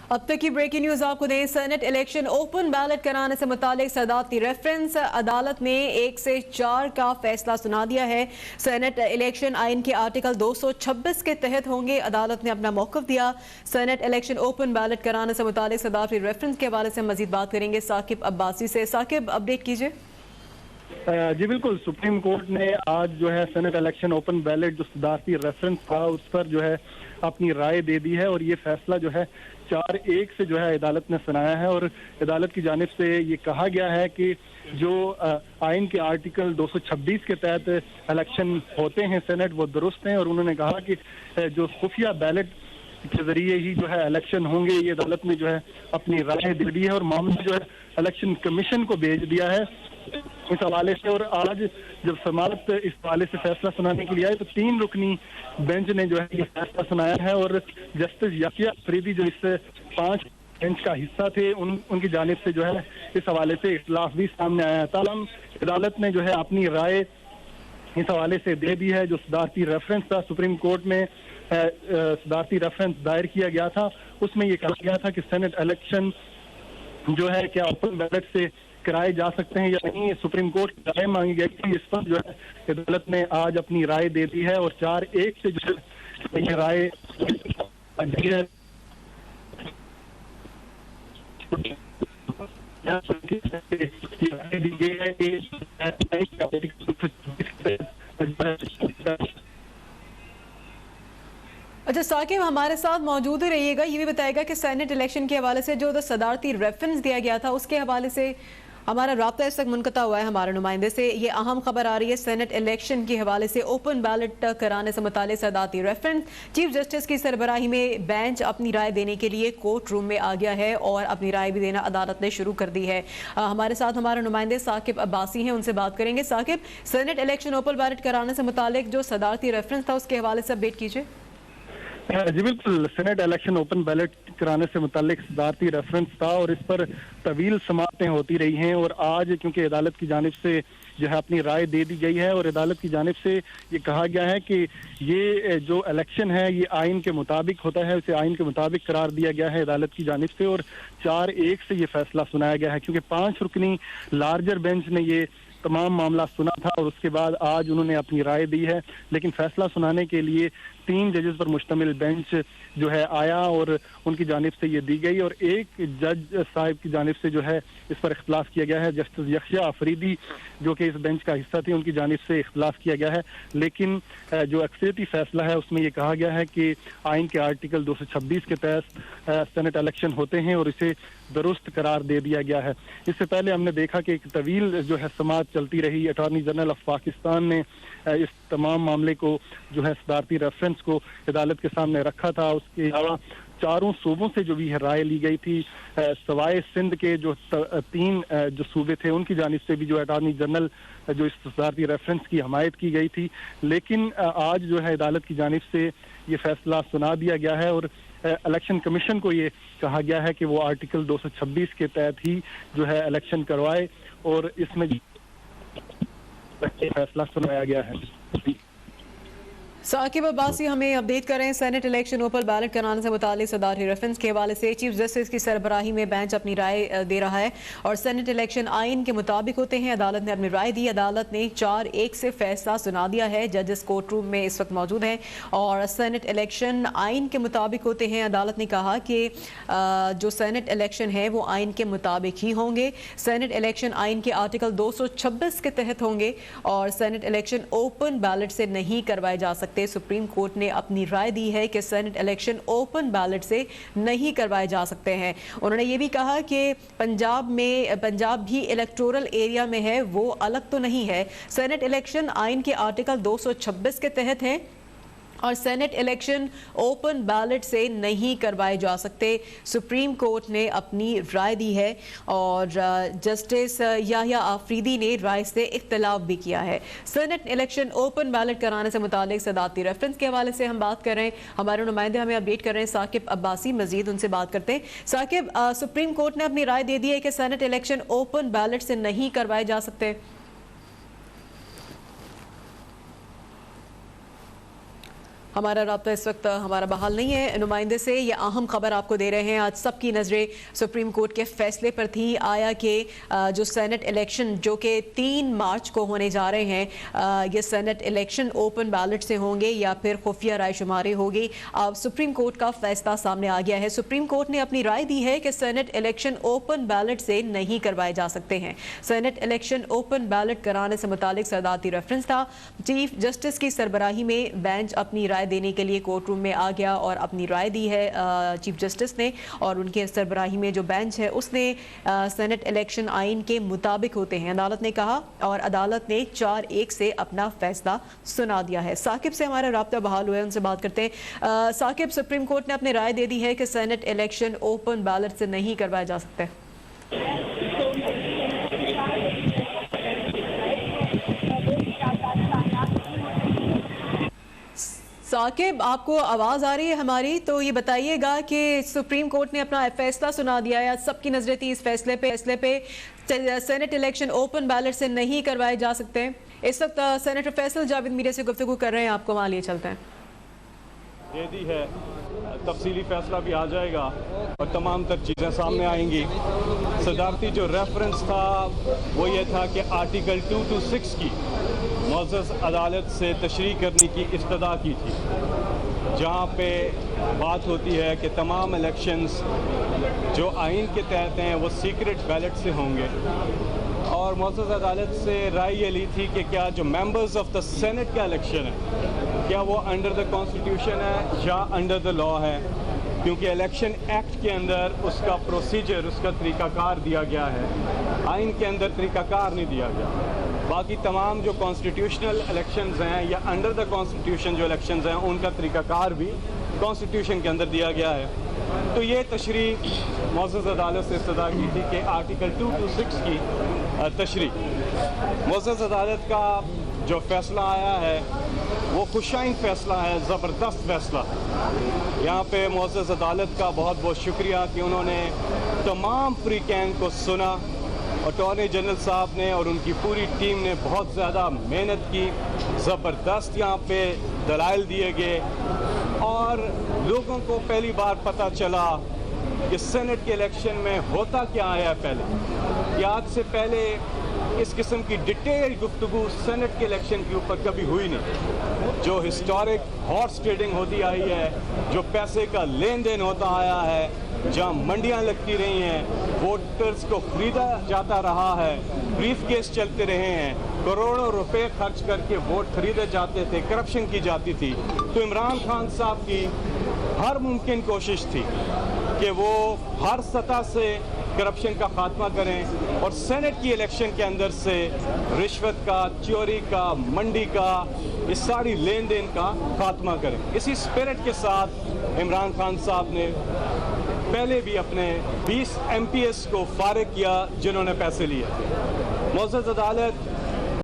अब तक की ब्रेकिंग न्यूज आपको दें। सेनेट इलेक्शन ओपन बैलेट कराने से मुतालिक सदारती रेफरेंस अदालत ने 1 से 4 का फैसला सुना दिया है। सेनेट इलेक्शन आइन के आर्टिकल 226 के तहत होंगे। अदालत ने अपना मौक़िफ़ दिया। सेनेट इलेक्शन ओपन बैलेट कराने से मुतालिक सदारती रेफरेंस के हवाले से मजीद बात करेंगे साकिब अब्बासी से। साकिब, अपडेट कीजिए। जी बिल्कुल, सुप्रीम कोर्ट ने आज जो है सेनेट इलेक्शन ओपन बैलेट जो सदारती रेफरेंस था उस पर जो है अपनी राय दे दी है और ये फैसला जो है 4-1 से जो है अदालत ने सुनाया है। और अदालत की जानिब से ये कहा गया है कि जो आइन के आर्टिकल 226 के तहत इलेक्शन होते हैं सेनेट, वो दुरुस्त हैं। और उन्होंने कहा कि जो खुफिया बैलेट के जरिए ही जो है इलेक्शन होंगे, ये अदालत ने जो है अपनी राय दे दी है और मामला जो है इलेक्शन कमीशन को भेज दिया है इस हवाले से। और आज जब समाअत इस हवाले से फैसला सुनाने के लिए आए तो 3 रुकनी बेंच ने जो है ये फैसला सुनाया है और जस्टिस यकिया अफरीदी जो इस 5 बेंच का हिस्सा थे उनकी जानिब से जो है इस हवाले से इख्तिलाफ भी सामने आया है। ताहम अदालत ने जो है अपनी राय इस हवाले से दे दी है। जो सदारती रेफरेंस था, सुप्रीम कोर्ट में सदारती रेफरेंस दायर किया गया था, उसमें यह कहा गया था कि सेनेट इलेक्शन जो है क्या ओपन बैलेट से कराए जा सकते हैं या नहीं। सुप्रीम कोर्ट की राय मांगी गई थी, इस पर जो है अदालत ने आज अपनी राय दे दी है और 4-1 से जो है ये राय दी है। अच्छा साकिब, हमारे साथ मौजूद ही रहिएगा। ये भी बताएगा कि सेनेट इलेक्शन के हवाले से जो सदारती रेफरेंस दिया गया था उसके हवाले से हमारा राब्ता इस तक मुनक़ता हुआ है हमारे नुमाइंदे से। ये अहम खबर आ रही है सेनेट इलेक्शन के हवाले से ओपन बैलेट कराने से मुताल्लिक़ सदारती रेफरेंस। चीफ जस्टिस की सरबराही में बेंच अपनी राय देने के लिए कोर्ट रूम में आ गया है और अपनी राय भी देना अदालत ने शुरू कर दी है। हमारे साथ हमारे नुमाइंदे साकिब अब्बासी हैं, उनसे बात करेंगे। Saqib, senate election open ballot कराने से मुताल्लिक़ जो सदारती रेफरेंस था उसके हवाले से अपडेट कीजिए। जी बिल्कुल, सेनेट इलेक्शन ओपन बैलेट कराने से मुताल्लिक सदारती रेफरेंस था और इस पर तवील समाअतें होती रही हैं। और आज क्योंकि अदालत की जानिब से जो है अपनी राय दे दी गई है और अदालत की जानिब से ये कहा गया है कि ये जो इलेक्शन है ये आइन के मुताबिक होता है, उसे आइन के मुताबिक करार दिया गया है अदालत की जानिब से। और 4-1 से ये फैसला सुनाया गया है क्योंकि 5 रुकनी लार्जर बेंच ने ये तमाम मामला सुना था और उसके बाद आज उन्होंने अपनी राय दी है। लेकिन फैसला सुनाने के लिए 3 जजेस पर मुश्तमिल बेंच जो है आया और उनकी जानिब से ये दी गई और एक जज साहब की जानिब से जो है इस पर इख्तिलाफ किया गया है। जस्टिस यकिया अफरीदी जो कि इस बेंच का हिस्सा थी, उनकी जानिब से इख्तिलाफ किया गया है। लेकिन जो अक्सरियती फैसला है उसमें यह कहा गया है कि आइन के आर्टिकल 226 के तहत सेनेट इलेक्शन होते हैं और इसे दुरुस्त करार दे दिया गया है। इससे पहले हमने देखा कि एक तवील जो है समाअत चलती रही। अटॉर्नी जनरल ऑफ पाकिस्तान ने इस तमाम मामले को जो है सदारती रेफरेंस को अदालत के सामने रखा था। उसके अलावा 4 सूबों से जो भी राय ली गई थी, सवाए सिंध के जो 3 जो सूबे थे उनकी जानिब से भी जो अटॉर्नी जनरल जो इस सदारती रेफरेंस की हमायत की गई थी। लेकिन आज जो है अदालत की जानिब से ये फैसला सुना दिया गया है और इलेक्शन कमीशन को ये कहा गया है कि वो आर्टिकल 226 के तहत ही जो है इलेक्शन करवाए और इसमें फैसला सुनाया गया है। साकिब अब्बासी हमें अपडेट करें। सेनेट इलेक्शन ओपन बैलेट कराने से मुताल्लिक़ सदारती रेफरेंस के हवाले से चीफ जस्टिस की सरबराही में बेंच अपनी राय दे रहा है और सेनेट इलेक्शन आइन के मुताबिक होते हैं। अदालत ने अपनी राय दी। अदालत ने 4-1 से फैसला सुना दिया है। जजेस कोर्ट रूम में इस वक्त मौजूद हैं और सेनेट इलेक्शन आइन के मुताबिक होते हैं। अदालत ने कहा कि जो सेनेट इलेक्शन है वो आइन के मुताबिक ही होंगे। सेनेट इलेक्शन आइन के आर्टिकल 226 के तहत होंगे और सेनेट इलेक्शन ओपन बैलेट से नहीं करवाए जा सकते। सुप्रीम कोर्ट ने अपनी राय दी है कि सेनेट इलेक्शन ओपन बैलेट से नहीं करवाए जा सकते हैं। उन्होंने ये भी कहा कि पंजाब भी इलेक्टोरल एरिया में है, वो अलग तो नहीं है। सेनेट इलेक्शन आइन के आर्टिकल 226 के तहत है और सेनेट इलेक्शन ओपन बैलेट से नहीं करवाए जा सकते। सुप्रीम कोर्ट ने अपनी राय दी है और जस्टिस याहिया अफरीदी ने राय से इख्तिलाफ भी किया है। सेनेट इलेक्शन ओपन बैलेट कराने से मुताल्लिक़ सदारती रेफरेंस के हवाले से हम बात कर रहे हैं। हमारे नुमाइंदे हमें अपडेट कर रहे हैं साकिब अब्बासी, मजीद उनसे बात करते हैं। साकिब, सुप्रीम कोर्ट ने अपनी राय दे दी है कि सेनेट इलेक्शन ओपन बैलेट से नहीं करवाए जा सकते। हमारा राब्ता इस वक्त हमारा बहाल नहीं है नुमाइंदे से। ये अहम खबर आपको दे रहे हैं। आज सबकी नज़रें सुप्रीम कोर्ट के फैसले पर थी। आया कि जो सेनेट इलेक्शन जो कि 3 मार्च को होने जा रहे हैं, ये सेनेट इलेक्शन ओपन बैलेट से होंगे या फिर खुफिया राय शुमारी होगी। अब सुप्रीम कोर्ट का फैसला सामने आ गया है। सुप्रीम कोर्ट ने अपनी राय दी है कि सेनेट इलेक्शन ओपन बैलेट से नहीं करवाए जा सकते हैं। सेनेट इलेक्शन ओपन बैलेट कराने से मुतालिक सदारती रेफरेंस था। चीफ जस्टिस की सरबराही में बेंच अपनी राय देने के लिए कोर्ट रूम में आ गया और अपनी राय दी है चीफ जस्टिस ने, और उनके सरबराही में जो बेंच है उसने सेनेट इलेक्शन आइन के मुताबिक होते हैं, अदालत ने कहा, और अदालत ने 4-1 से अपना फैसला सुना दिया है। साकिब से हमारा राब्ता बहाल हुआ है, उनसे बात करते हैं। साकिब, सुप्रीम कोर्ट ने अपनी राय दे दी है कि सेनेट इलेक्शन ओपन बैलेट से नहीं करवाए जा सकते। साकिब, आपको आवाज़ आ रही है हमारी? तो ये बताइएगा कि सुप्रीम कोर्ट ने अपना फैसला सुना दिया है। सबकी नजरें थी इस फैसले पे सेनेट इलेक्शन ओपन बैलेट से नहीं करवाए जा सकते। इस वक्त सेनेटर फैसल जावेद मीडिया से गुफ्तगू कर रहे हैं, आपको वहाँ लिए चलते हैं। दे दी है, तफसीली फैसला भी आ जाएगा और तमाम तर चीज़ें सामने आएंगी। सदारती जो रेफरेंस था वो ये था कि आर्टिकल 226 की मुअज़्ज़ज़ अदालत से तशरीह करने की इस्तदा की थी, जहाँ पे बात होती है कि तमाम इलेक्शंस जो आइन के तहत हैं वो सीक्रेट बैलेट से होंगे। और मुअज़्ज़ज़ अदालत से राय ये ली थी कि क्या जो मेंबर्स ऑफ द सेनेट का इलेक्शन है, क्या वो अंडर द कॉन्स्टिट्यूशन है या अंडर द लॉ है, क्योंकि इलेक्शन एक्ट के अंदर उसका प्रोसीजर, उसका तरीक़ाकार दिया गया है, आइन के अंदर तरीक़ाकार नहीं दिया गया। बाकी तमाम जो कॉन्स्टिट्यूशनल इलेक्शंस हैं या अंडर द कॉन्स्टिट्यूशन जो इलेक्शंस हैं उनका तरीक़ाकार भी कॉन्स्टिट्यूशन के अंदर दिया गया है। तो ये तशरीह मुअज़्ज़ज़ अदालत से इस्तदा की थी कि आर्टिकल 226 की तशरीह। मुअज़्ज़ज़ अदालत का जो फ़ैसला आया है वो खुशाइन फ़ैसला है, ज़बरदस्त फ़ैसला। यहाँ पे मुअज़्ज़ज़ अदालत का बहुत बहुत शुक्रिया कि उन्होंने तमाम फ्रीकैन को सुना। अटॉर्नी जनरल साहब ने और उनकी पूरी टीम ने बहुत ज़्यादा मेहनत की, ज़बरदस्त यहाँ पे दलाइल दिए गए और लोगों को पहली बार पता चला कि सेनेट के इलेक्शन में होता क्या आया। पहले आज से पहले इस किस्म की डिटेल गुफ्तगू सेनेट के इलेक्शन के ऊपर कभी हुई नहीं। जो हिस्टोरिक हॉर्स ट्रेडिंग होती आई है, जो पैसे का लेन देन होता आया है, जहाँ मंडियाँ लगती रही हैं, वोटर्स को खरीदा जाता रहा है, ब्रीफ केस चलते रहे हैं, करोड़ों रुपए खर्च करके वोट खरीदे जाते थे, करप्शन की जाती थी। तो इमरान खान साहब की हर मुमकिन कोशिश थी कि वो हर सतह से करप्शन का खात्मा करें और सेनेट की इलेक्शन के अंदर से रिश्वत का, चोरी का, मंडी का, इस सारी लेन देन का खात्मा करें। इसी स्पिरिट के साथ इमरान खान साहब ने पहले भी अपने 20 MPs को फारिग किया जिन्होंने पैसे लिए। मुअज़्ज़ज़ अदालत